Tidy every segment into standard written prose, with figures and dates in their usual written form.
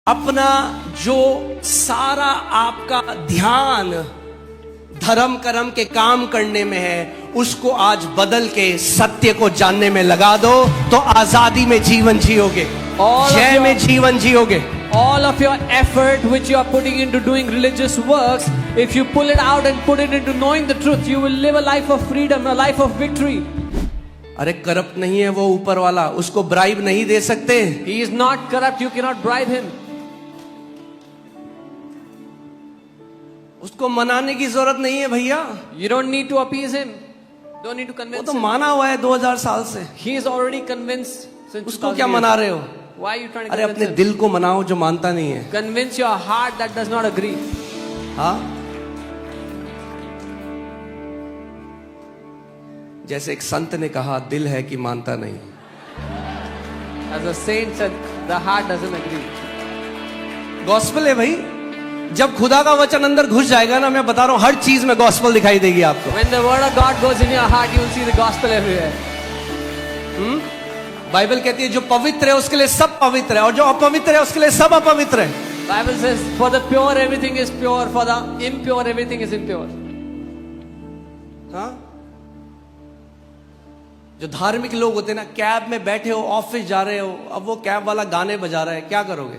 अपना जो सारा आपका ध्यान धर्म कर्म के काम करने में है, उसको आज बदल के सत्य को जानने में लगा दो, तो आजादी में जीवन जियोगे, जय में जीवन जियोगे। All of your effort which you are putting into doing religious works, if you pull it out and put it into knowing the truth, you will live a life of freedom, a life of victory. अरे corrupt नहीं है वो ऊपर वाला, उसको bribe नहीं दे सकते। He is not corrupt, you cannot bribe him. उसको मनाने की जरूरत नहीं है भैया। You don't need to appease him. Don't need to वो convince तो him. माना हुआ है 2000 साल से। He is already convinced since उसको 2000 क्या years. मना रहे हो? Why are you trying to अरे convince अपने him? दिल को मनाओ जो मानता नहीं है। Convince your heart that does not agree. हाँ, जैसे एक संत ने कहा, दिल है कि मानता नहीं। As a saint said, the heart doesn't agree. Gospel है भाई। जब खुदा का वचन अंदर घुस जाएगा ना, मैं बता रहा हूं, हर चीज में गॉस्पेल दिखाई देगी आपको। When the word of God goes in your heart, you will see the gospel everywhere. Bible कहती है जो पवित्र है उसके लिए सब पवित्र है, और जो अपवित्र है उसके लिए सब अपवित्र है। Bible says, for the pure everything is pure, for the impure everything is impure. हाँ? जो धार्मिक लोग होते हैं ना, कैब में बैठे हो, ऑफिस जा रहे हो, अब वो कैब वाला गाने बजा रहा है, क्या करोगे?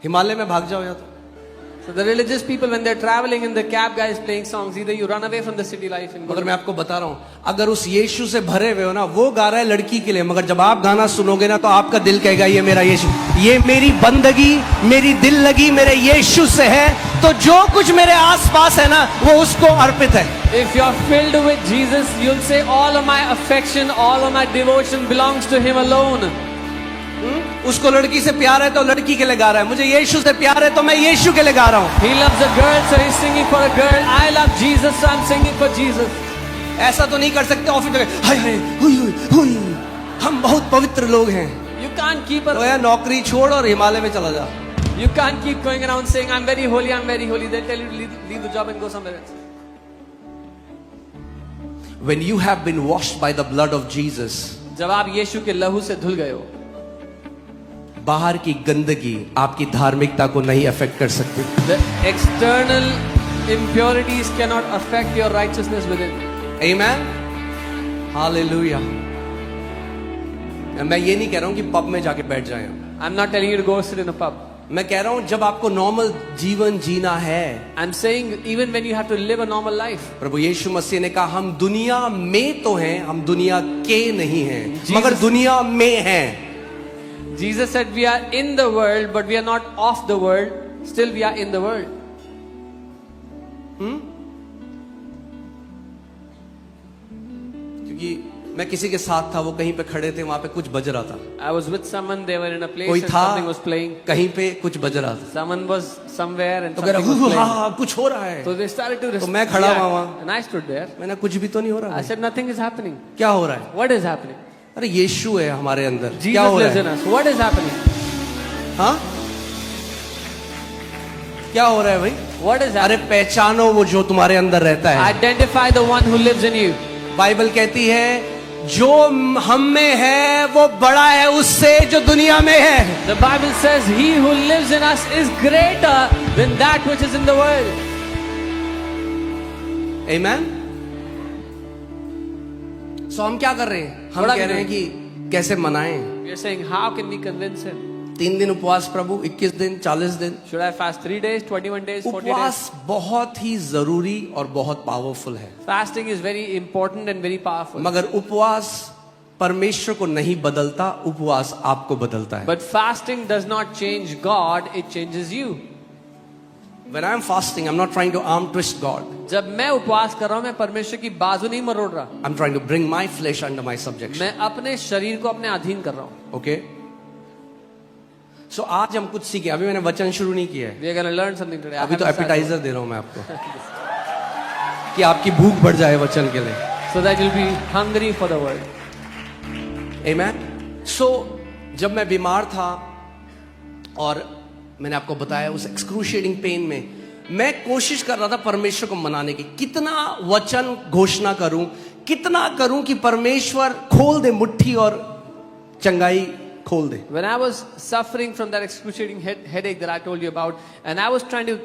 हिमालय में भाग जाओ या तो। So the religious people, when they're traveling and the cab guy is playing songs, either you run away from the city life and go. मगर मैं आपको बता रहा हूं, अगर उस यीशु से भरे हुए हो ना, वो गा रहा है लड़की के लिए, मगर जब आप गाना सुनोगे ना, तो आपका दिल कहेगा ये मेरा यीशु, ये मेरी बंदगी, मेरी दिल लगी मेरे यीशु से है, तो जो कुछ मेरे आसपास है ना, वो उसको अर्पित है। If you are filled with Jesus, you'll say all of my affection, all of my devotion belongs to Him alone. उसको लड़की से प्यार है तो लड़की के लिए गा रहा है, मुझे यीशु से प्यार है तो मैं यीशु के लिए गा रहा हूं। He loves a girl, so he's singing for a girl. I love Jesus, so I'm singing for Jesus. ऐसा तो नहीं कर सकते ऑफिस में, हाय हाय हुई हुई हुई, हम बहुत पवित्र लोग हैं। You can't keep तो a, यार नौकरी छोड़ और हिमालय में चला जा। you can't keep going around saying I'm very holy, I'm very holy. They'll tell you to leave the job and go somewhere else. When you have been washed by the blood of Jesus, जब आप यीशु के लहू से धुल गए हो, बाहर की गंदगी आपकी धार्मिकता को नहीं अफेक्ट कर सकती। the external impurities cannot affect your righteousness within. Amen? Hallelujah. मैं ये नहीं कह रहा हूं कि पब में जाके बैठ जाएं। I'm not telling you to go sit in a pub. मैं कह रहा हूं जब आपको नॉर्मल जीवन जीना है, I'm saying even when you have to live a normal life. प्रभु यीशु मसीह ने कहा हम दुनिया में तो हैं, हम दुनिया के नहीं हैं, मगर दुनिया में हैं। Jesus said we are in the world, but we are not of the world. Still we are in the world. क्योंकि मैं किसी के साथ था, वो कहीं पे खड़े थे, वहां पे कुछ बज रहा था। I was with someone, they were in a place कोई and था something was playing. कहीं पे कुछ बज रहा था, Someone was somewhere and तो कह something was रहा playing. हाँ कुछ हो रहा है। So they started to तो मैं खड़ा हुआ वहाँ। and I stood there. मैंने कुछ भी तो नहीं हो रहा I said nothing is happening. क्या हो रहा है? What is happening? अरे यीशु है हमारे अंदर, क्या Jesus हो lives रहा in है? us. What is happening? हाँ, क्या हो रहा है भाई? What is अरे happening? पहचानो वो जो तुम्हारे अंदर रहता है। Identify the one who lives in you. Bible कहती है जो हम में है वो बड़ा है उससे जो दुनिया में है। The Bible says he who lives in us is greater than that which is in the world. Amen? So हम क्या कर रहे हैं? हम बड़ा कह रहे हैं कि कैसे मनाएं। We are saying how can we convince him? 3 दिन उपवास प्रभु, 21 दिन, 40 दिन। Should I fast 3 days, 21 days, 40 days? उपवास बहुत ही जरूरी और बहुत पावरफुल है, Fasting is very important and very powerful. मगर उपवास परमेश्वर को नहीं बदलता, उपवास आपको बदलता है। But fasting does not change God, it changes you. When I am fasting, I'm not trying to arm twist God. जब मैं उपवास कर रहा हूँ, मैं परमेश्वर की बाजू नहीं मरोड़ रहा, I'm trying to bring my flesh under my subjection. मैं अपने शरीर को अपने अधीन कर रहा हूँ. Okay? So आज हम कुछ सीखे, अभी मैंने वचन शुरू नहीं किया है, We are going to learn something today. I अभी तो haven't started. एपिटाइजर दे रहा हूं मैं आपको कि आपकी भूख बढ़ जाए वचन के लिए। So that you'll be hungry for the word. Amen? So जब मैं बीमार था और मैंने आपको बताया उस एक्सक्रूशिएटिंग पेन में, मैं कोशिश कर रहा था परमेश्वर को मनाने की, कितना वचन घोषणा करूं, कितना करूं कि परमेश्वर खोल दे मुट्ठी और चंगाई खोल दे। When I was suffering from that excruciating headache that I told you about, and I was trying to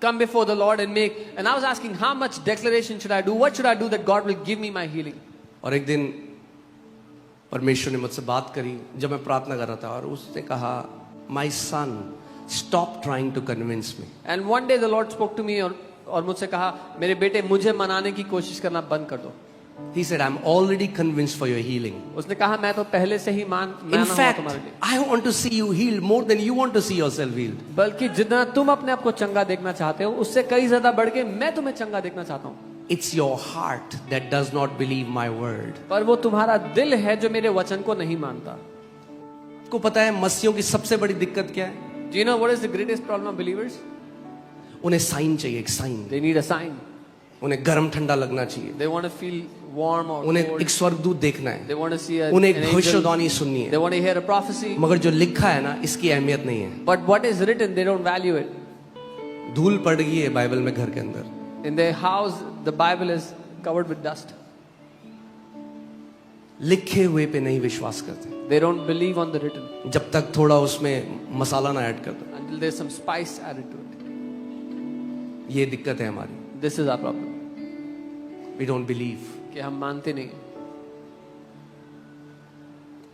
come before the Lord and I was asking how much declaration should I do? What should I do that God will give me my healing? और एक दिन परमेश्वर ने मुझसे बात करी जब मैं प्रार्थना कर रहा था, और उसने कहा, my son stop trying to convince me. And one day the Lord spoke to me और मुझसे कहा, मेरे बेटे मुझे मनाने की कोशिश करना बंद कर दो। He said, I'm already convinced for your healing. उसने कहा, मैं तो पहले से ही माना In हुआ fact, तुम्हारे लिए। I want to see you healed more than you want to see yourself healed. बल्कि जितना तुम अपने आप को चंगा देखना चाहते हो, उससे कई ज्यादा बढ़ के मैं तुम्हें चंगा देखना चाहता हूँ। It's your heart that does not believe my word. पर वो तुम्हारा दिल है जो मेरे वचन को नहीं मानता। को पता है मसीहों की सबसे बड़ी दिक्कत क्या है? Do you know what is the greatest problem of believers? उन्हें साइन चाहिए, एक sign. They need a sign. उन्हें गर्म ठंडा लगना चाहिए, They want to feel warm or उन्हें cold. एक स्वर्गदूत देखना है, They want to see उन्हें an एक angel. भविष्यवाणी सुननी They है। want to hear a prophecy. मगर जो लिखा है ना, इसकी अहमियत नहीं है। But what is written, they don't value it. धूल पड़ गई है बाइबल में घर के अंदर। In their house, the Bible is covered with dust. लिखे हुए पे नहीं विश्वास करते They don't believe on the written जब तक थोड़ा उसमें मसाला ना ऐड कर दो। until there's some spice added to it. ये दिक्कत है हमारी। This is our problem. We don't believe. कि हम मानते नहीं।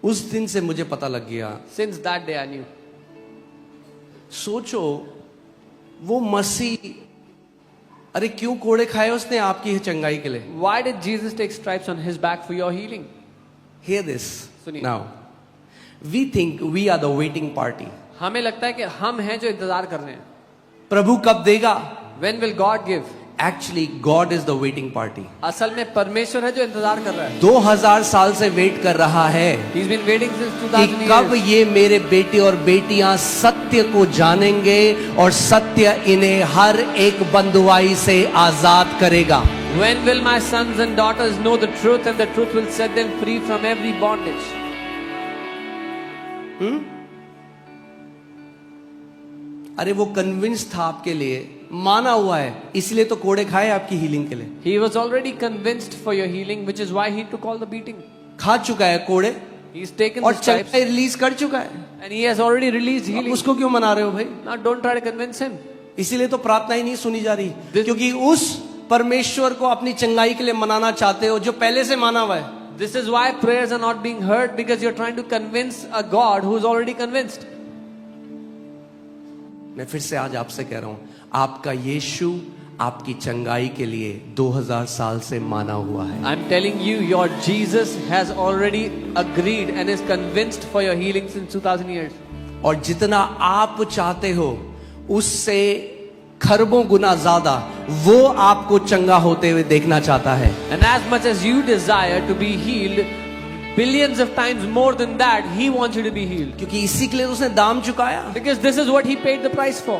उस दिन से मुझे पता लग गया। Since that day I knew. सोचो, वो मसीह, अरे क्यों कोड़े खाए उसने आपकी चंगाई के लिए? Why did Jesus take stripes on his back for your healing? Hear this सुनिए। now. We think we are the waiting party. हमें लगता है कि हम हैं जो इंतजार कर रहे हैं। प्रभु कब देगा? When will God give? Actually, God is the waiting party. असल में परमेश्वर है जो इंतजार कर रहा है। 2000 साल से वेट कर रहा है He's been waiting since कि 2000 कब years. ये मेरे बेटे और बेटियां सत्य को जानेंगे और सत्य इन्हें हर एक बंधुआई से आजाद करेगा। When will my sons and daughters know the truth and the truth will set them free from every bondage? अरे वो कन्विंस था आपके लिए, माना हुआ है, इसलिए तो कोड़े खाए आपकी हीलिंग के लिए। He was already convinced for your healing, which is why he took all the beating. खा चुका है कोड़े He's taken और the stripes चंगाई रिलीज कर चुका है। and he has already released अब healing. उसको क्यों मना रहे हो भाई? Now don't try to convince him. इसीलिए तो प्रार्थना ही नहीं सुनी जा रही, This- क्योंकि उस परमेश्वर को अपनी चंगाई के लिए मनाना चाहते हो जो पहले से माना हुआ है। This is why prayers are not being heard, because you're trying to convince a God who is already convinced. मैं फिर से आज आपसे कह रहा हूं, आपका यीशु आपकी चंगाई के लिए 2000 साल से माना हुआ है। I'm telling you, your Jesus has already agreed and is convinced for your healing since 2000 years. और जितना आप चाहते हो उससे खरबों गुना ज्यादा वो आपको चंगा होते हुए देखना चाहता है। And as much as you desire to be healed, billions of times more than that, he wants you to be healed. क्योंकि इसी के लिए तो उसने दाम चुकाया। Because this is what he paid the price for.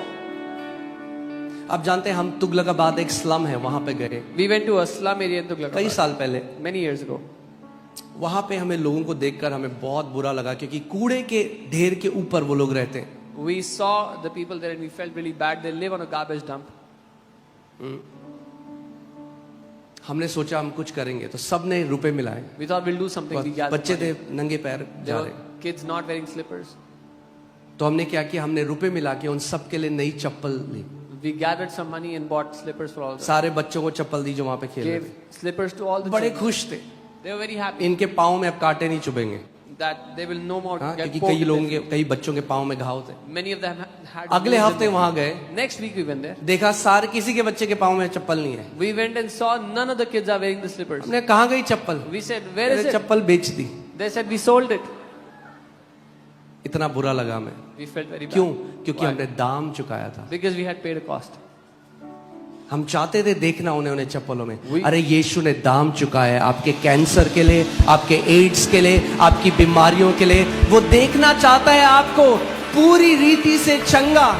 आप जानते हैं, हम तुगलकाबाद एक स्लम है, वहां पे गए We went to a slum area in कई Tughlaqabad साल पहले। many years ago. वहां पे हमें लोगों को देखकर हमें बहुत बुरा लगा, क्योंकि कूड़े के ढेर के ऊपर वो लोग रहते हैं। We saw the people there and we felt really bad. They live on a garbage dump. हमने सोचा हम कुछ करेंगे, तो सबने रुपए मिलाए। We thought we'll do something. We gathered बच्चे थे money. नंगे पैर There जा were रहे, kids not wearing slippers. तो हमने क्या किया, हमने रुपए मिला के उन सब के लिए नई चप्पल ली। We gathered some money and bought slippers for all of them. सारे बच्चों को चप्पल दी जो वहां पे खेल रहे Gave थे। slippers to all the बड़े children. खुश थे। They were very happy इनके पाँव में अब कांटे नहीं चुभेंगे। that they will no more हाँ, get क्योंकि poked कई with लोगों it. के, कई बच्चों के पाँव में घाव थे। Many of them had. अगले wounds in हफ्ते them. वहां गए, Next week we went there. देखा सारे किसी के बच्चे के पाँव में चप्पल नहीं है। We went and saw none of the kids are wearing the slippers. हमने कहाँ गई चप्पल? We said, where is मैंने it? चप्पल बेच दी। They said we sold it. इतना बुरा लगा मैं। We felt very bad. क्यों? क्योंकि Why? हमने दाम चुकाया था। Because we had paid a cost. हम चाहते थे देखना उन्हें चप्पलों में, We- अरे यीशु ने दाम चुकाया है आपके कैंसर के लिए, आपके एड्स के लिए, आपकी बीमारियों के लिए। वो देखना चाहता है आपको पूरी रीति से चंगा,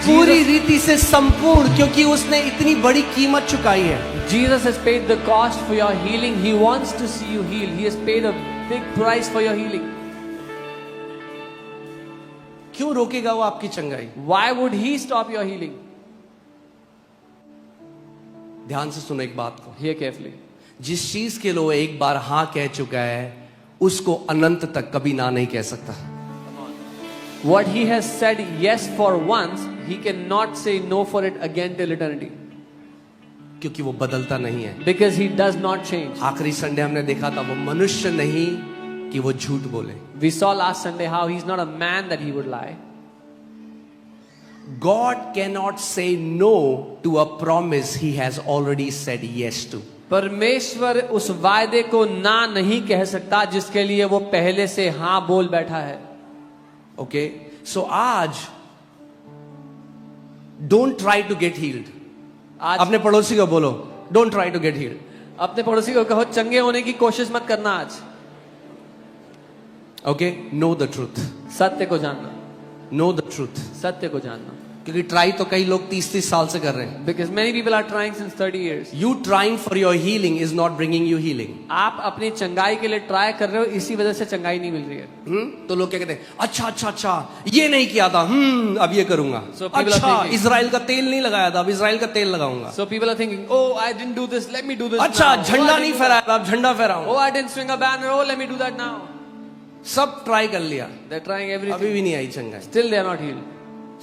पूरी रीति से संपूर्ण, क्योंकि उसने इतनी बड़ी कीमत चुकाई है। Jesus has paid the cost for your healing. He wants to see you healed. He has paid a big price for your healing. क्यों रोकेगा वो आपकी चंगाई? Why would he stop your healing? ध्यान से सुनो एक बात को, Hear carefully. जिस चीज के लिए वो एक बार हाँ कह चुका है उसको अनंत तक कभी ना नहीं कह सकता। What he has said yes for once, he cannot say no for it again till eternity. क्योंकि वो बदलता नहीं है। Because he does not change. आखिरी संडे हमने देखा था, वो मनुष्य नहीं कि वो झूठ बोले। We saw last Sunday how he's not a man that he would lie. God cannot say no to a promise he has already said yes to. परमेश्वर उस वायदे को ना नहीं कह सकता जिसके लिए वो पहले से हाँ बोल बैठा है। ओके, सो आज don't try to get healed. आज अपने पड़ोसी को बोलो, don't try to get healed. अपने पड़ोसी को कहो चंगे होने की कोशिश मत करना आज। ओके, नो द ट्रूथ, सत्य को जानना, नो द ट्रूथ। सत्य को जानना। क्योंकि ट्राई तो कई लोग 30-30 साल से कर रहे हैं। Because many people are trying since 30 years. You trying for your healing is not bringing you healing. आप अपनी चंगाई के लिए ट्राई कर रहे हो, इसी वजह से चंगाई नहीं मिल रही है। तो लोग क्या कहते हैं, अच्छा अच्छा अच्छा ये नहीं किया था, अब ये करूंगा। So people are अच्छा thinking- इजराइल का तेल नहीं लगाया था, अब इजराइल का तेल लगाऊंगा। So people are thinking, oh, I didn't do this, let me do this अच्छा now. झंडा Oh, I नहीं didn't do फहराया था, अब झंडा that. फहराऊंगा। Oh, I didn't swing a banner, oh, let me do that now. सब try कर लिया, They're trying अभी everything. भी नहीं आई चंगाई। Still they are not healed.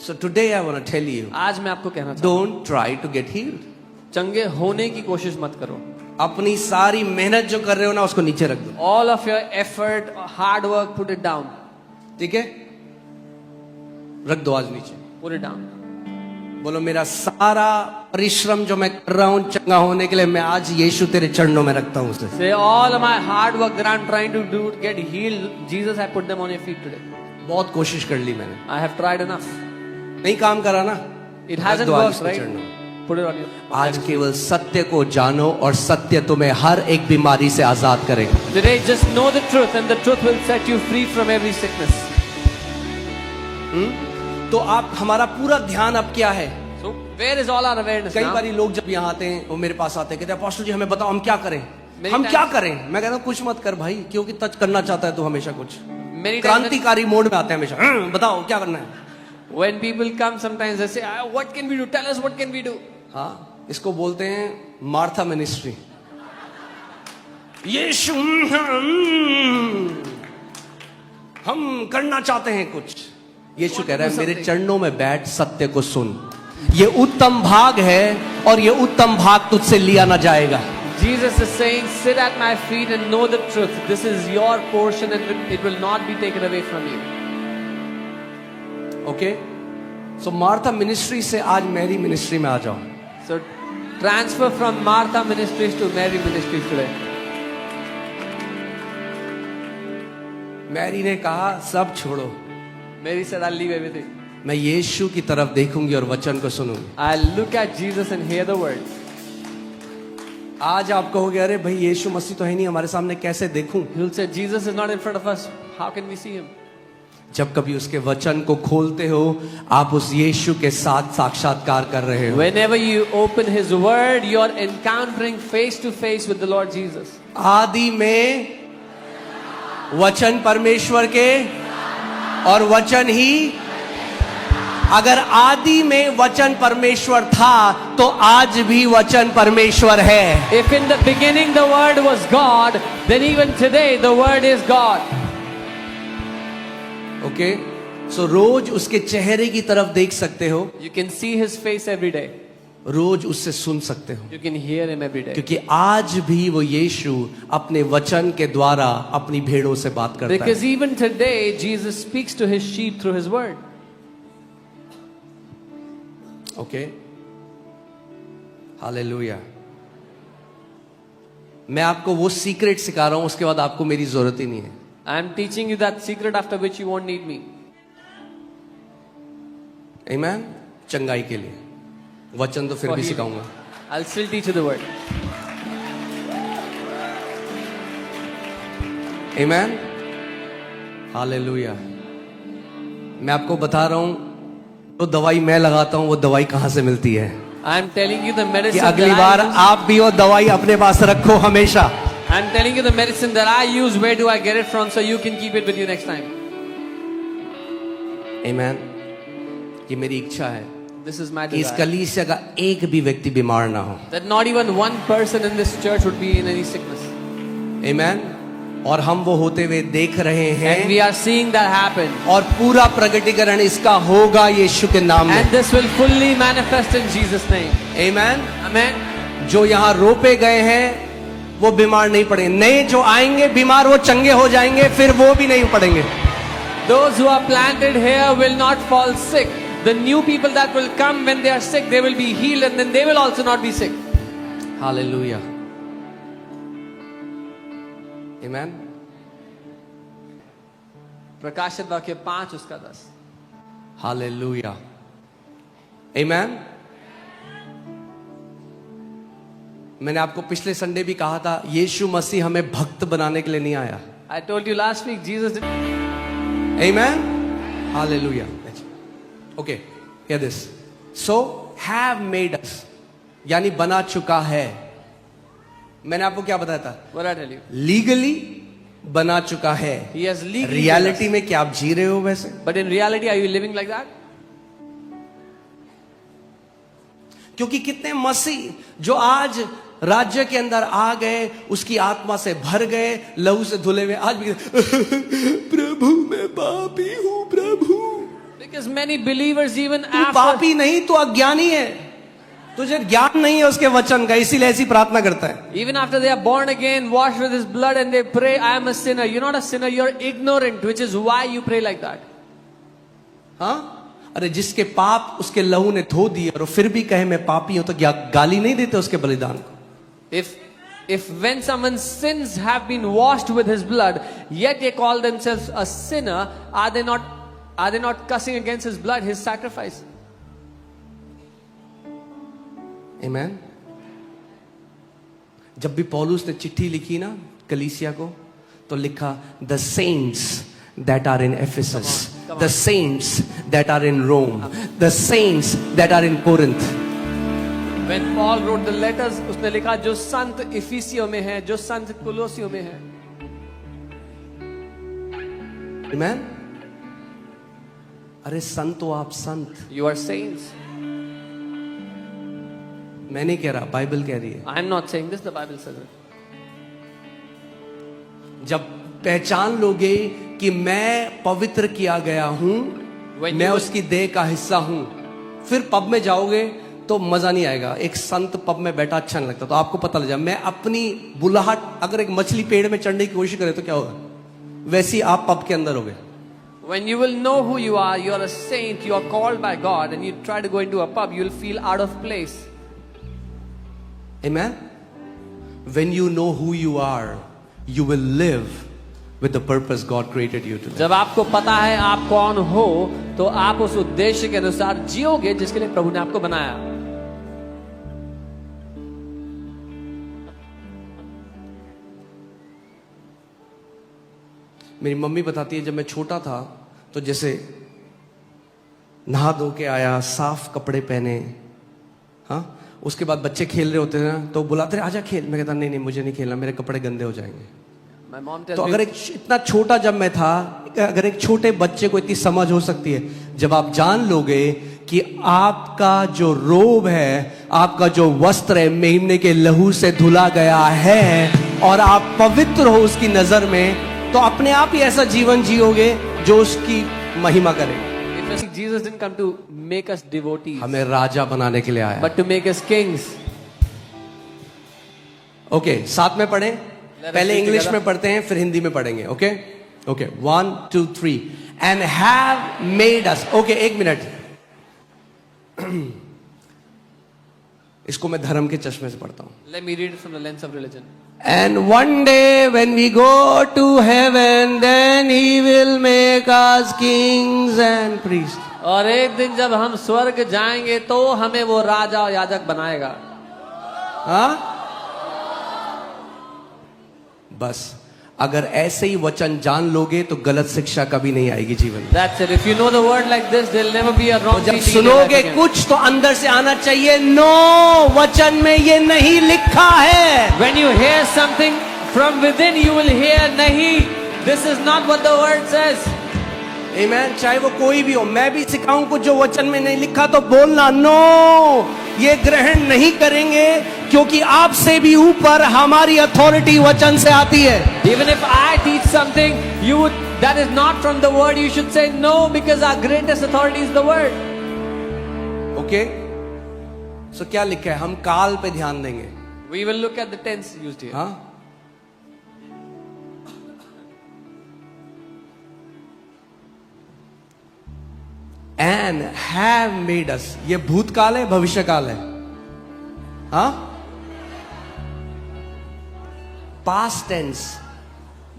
So today I want to tell you, आज मैं आपको कहना चाहता हूँ, don't try to get healed. चंगे होने की कोशिश मत करो। अपनी सारी मेहनत जो कर रहे हो ना, उसको नीचे रख दो। All of your effort, hard work, put it down. ठीक है, रख दो आज नीचे। Put it down. बोलो मेरा सारा परिश्रम जो मैं कर रहा हूं चंगा होने के लिए, मैं आज यीशु तेरे चरणों में रखता हूं उसे। Say all of my hard work that I'm trying to do to get healed, Jesus, I put them on your feet today. बहुत कोशिश कर ली मैंने, I have tried enough. नहीं काम करा ना, It रख hasn't दो आज worked, उसके right? चरणों में। Put it on your. आज केवल सत्य को जानो और सत्य तुम्हें हर एक बीमारी से आजाद करेगा। Today, just know the truth, and the truth will set you free from every sickness. तो आप, हमारा पूरा ध्यान अब क्या है? So, where is all our awareness कई now? बारी लोग जब यहाँ आते हैं, वो मेरे पास आते हैं, कहते हैं अपोस्टल जी हमें बताओ हम क्या करें, Many हम times- क्या करें? मैं कहता हूँ कुछ मत कर भाई, क्योंकि टच करना चाहता है तो हमेशा कुछ Many times क्रांतिकारी मोड में आते हैं हमेशा। बताओ क्या करना है? when people come, sometimes they say, "Ah, what can we do? Tell us what can we do?" हाँ, इसको बोलते हैं मार्था मिनिस्ट्री। यीशु हम करना चाहते हैं कुछ। यीशु कह रहा है मेरे चरणों में बैठ, सत्य को सुन। ये उत्तम भाग है और ये उत्तम भाग तुझसे लिया ना जाएगा। Jesus is saying, "Sit at my feet and know the truth. This is your portion, and it will not be taken away from you." Okay, so Martha ministry से आज मेरी मिनिस्ट्री में आ जाओ। So, transfer from Martha Ministries to Mary Ministries today. Mary ने कहा सब छोड़ो, Mary said, "I'll leave everything. मैं यीशु की तरफ देखूंगी और वचन को सुनूंगी। I'll look at Jesus and hear the word." आज आप कहोगे अरे भाई यीशु मसीह तो है नहीं हमारे सामने, कैसे देखूं? You'll say, "Jesus is not in front of us. How can we see him?" जब कभी उसके वचन को खोलते हो, आप उस यीशु के साथ साक्षात्कार कर रहे हो। Whenever you open his word, you're encountering face to face with the Lord Jesus. आदि में वचन परमेश्वर के, और वचन ही, अगर आदि में वचन परमेश्वर था तो आज भी वचन परमेश्वर है। If in the beginning the word was God, then even today the word is God. Okay, so रोज उसके चेहरे की तरफ देख सकते हो, You can see his face every day. रोज उससे सुन सकते हो, You can hear him every day. क्योंकि आज भी वो यीशु अपने वचन के द्वारा अपनी भेड़ों से बात करता है। Because even today Jesus speaks to his sheep through his word. Okay, hallelujah. मैं आपको वो सीक्रेट सिखा रहा हूं, उसके बाद आपको मेरी जरूरत ही नहीं है। I am teaching you that secret after which you won't need me. आमीन। चंगाई के लिए वचन तो फिर For भी healing. सिखाऊंगा। I'll still teach you the word. आमीन, हालेलुया। मैं आपको बता रहा हूं, तो दवाई मैं लगाता हूं वो दवाई कहां से मिलती है, I am telling you the कि medicine अगली that बार I use. आप भी वो दवाई अपने पास रखो हमेशा। I'm telling you the medicine that I use. Where do I get it from? So you can keep it with you next time. आमीन। ये मेरी इच्छा है This is my कि इस desire. कलीसिया का एक भी व्यक्ति बीमार ना हो। That not even one person in this church would be in any sickness. आमीन। और हम वो होते हुए देख रहे And हैं, we are seeing that happen. और पूरा प्रगटीकरण इसका होगा यीशु के नाम में। And this will fully manifest in Jesus' name. आमीन। Amen. जो यहाँ रोपे गए हैं वो बीमार नहीं पड़ेंगे, नए जो आएंगे बीमार वो चंगे हो जाएंगे, फिर वो भी नहीं पड़ेंगे। Those who are planted here will not fall sick. The new people that will come, when they are sick, they will be healed, and then they will also not be sick. Hallelujah. आमीन। प्रकाशित वाक्य 5 उसका 10. Hallelujah. आमीन। मैंने आपको पिछले Sunday भी कहा था, यीशु मसीह हमें भक्त बनाने के लिए नहीं आया। I told you last week, Jesus did. Amen. Hallelujah. Okay, hear this. So have made us, यानी बना चुका है। मैंने आपको क्या बताया था? What I tell you? Legally बना चुका है। He has legally. रियलिटी में क्या आप जी रहे हो वैसे? But in reality, are you living like that? क्योंकि कितने मसीह जो आज राज्य के अंदर आ गए, उसकी आत्मा से भर गए, लहू से धुले हुए, आज भी प्रभु मैं पापी हूं प्रभु। Because many believers even तू after, पापी नहीं, तू अज्ञानी है, तुझे ज्ञान नहीं है उसके वचन का, इसीलिए ऐसी प्रार्थना करता है। even after they are born again, washed with His blood, and they pray, I am a sinner. You're not a sinner, you're ignorant, which is why you pray like that. हाँ, अरे जिसके पाप उसके लहू ने धो दिए और फिर भी कहे मैं पापी हूं, तो क्या गाली नहीं देते उसके बलिदान को? If when someone's sins have been washed with His blood, yet they call themselves a sinner, are they not cussing against His blood, His sacrifice? Amen. जब भी पौलुस ने चिट्ठी लिखी ना कलीसिया को, तो लिखा the saints that are in Ephesus, the saints that are in Rome, the saints that are in Corinth. When Paul wrote the letters, उसने लिखा जो संत इफिसियों में है, जो संत कुलोसियों में है। Amen. अरे संत हो आप, संत। You are saints. मैं नहीं कह रहा, बाइबल कह रही है। I am not saying this, the Bible says it. जब पहचान लोगे कि मैं पवित्र किया गया हूं, When मैं you will- उसकी देह का हिस्सा हूं, फिर पब में जाओगे तो मजा नहीं आएगा। एक संत पब में बैठा अच्छा नहीं लगता, तो आपको पता लग जाए मैं अपनी बुलाहट, अगर एक मछली पेड़ में चढ़ने की कोशिश करे तो क्या होगा, वैसी आप पब के अंदर होगे। When you will know who you are a saint, you are called by God, and you try to go into a pub, you will feel out of place. Amen. When you know who you are, you will live with the purpose God created you to live. जब आपको पता है आप कौन हो, तो आप उस उद्देश्य के अनुसार जियोगे जिसके लिए प्रभु ने आपको बनाया। मेरी मम्मी बताती है, जब मैं छोटा था तो जैसे नहा धो के आया, साफ कपड़े पहने, हाँ, उसके बाद बच्चे खेल रहे होते थे ना, तो बुलाते रहे आजा खेल, मैं कहता नहीं नहीं मुझे नहीं खेलना, मेरे कपड़े गंदे हो जाएंगे। My mom तो tells अगर me, एक इतना छोटा जब मैं था, अगर एक छोटे बच्चे को इतनी समझ हो सकती है, जब आप जान लोगे कि आपका जो रोब है, आपका जो वस्त्र है, मेमने के लहू से धुला गया है और आप पवित्र हो उसकी नजर में, तो अपने आप ही ऐसा जीवन जियोगे जो उसकी महिमा करेगा। Jesus didn't come to make us devotees, हमें राजा बनाने के लिए आया। but to make us kings. Okay, साथ में पढ़ें, us पहले read इंग्लिश together. में पढ़ते हैं फिर हिंदी में पढ़ेंगे। Okay okay, 1 2 3 and have made us. Okay, एक मिनट, इसको मैं धर्म के चश्मे से पढ़ता हूं। Let me read it from the lens of religion. And one day when we go to heaven, then he will make us kings and priests. और एक दिन जब हम स्वर्ग जाएंगे तो हमें वो राजा और याजक बनाएगा। हाँ, बस अगर ऐसे ही वचन जान लोगे तो गलत शिक्षा कभी नहीं आएगी जीवन में। That's it. If you know the word like this, there'll never be a wrong जब teaching in your life सुनोगे again. कुछ तो अंदर से आना चाहिए, नो वचन में ये नहीं लिखा है। When you hear something from within, you will hear, nahi, this is not what the word says. आमीन। चाहे वो कोई भी हो, मैं भी सिखाऊं कुछ जो वचन में नहीं लिखा तो बोलना नो, ये ग्रहण नहीं करेंगे, क्योंकि आपसे भी ऊपर हमारी अथॉरिटी वचन से आती है। Even if I teach something, that is not from the word, you should say no, because our greatest authority is the word. Okay, so क्या लिखा है? हम काल पे ध्यान देंगे। We will look at the tense used here. हाँ, and have made us, ये भूतकाल है, भविष्यकाल है। हाँ, पास्ट टेंस,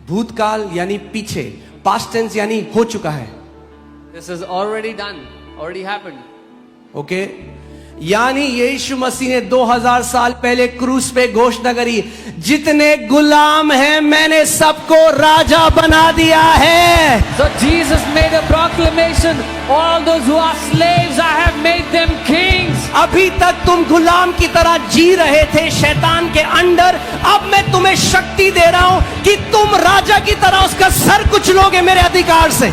भूतकाल यानी पीछे, पास्ट टेंस यानी हो चुका है। This is already done, already happened. Okay, यानी यीशु मसीह ने 2000 साल पहले क्रूस पे घोषणा करी, जितने गुलाम हैं मैंने सबको राजा बना दिया है। So Jesus made a proclamation, all those who are slaves, I have made them kings. अभी तक तुम गुलाम की तरह जी रहे थे शैतान के अंडर, अब मैं तुम्हें शक्ति दे रहा हूं कि तुम राजा की तरह उसका सर कुचलोगे मेरे अधिकार से।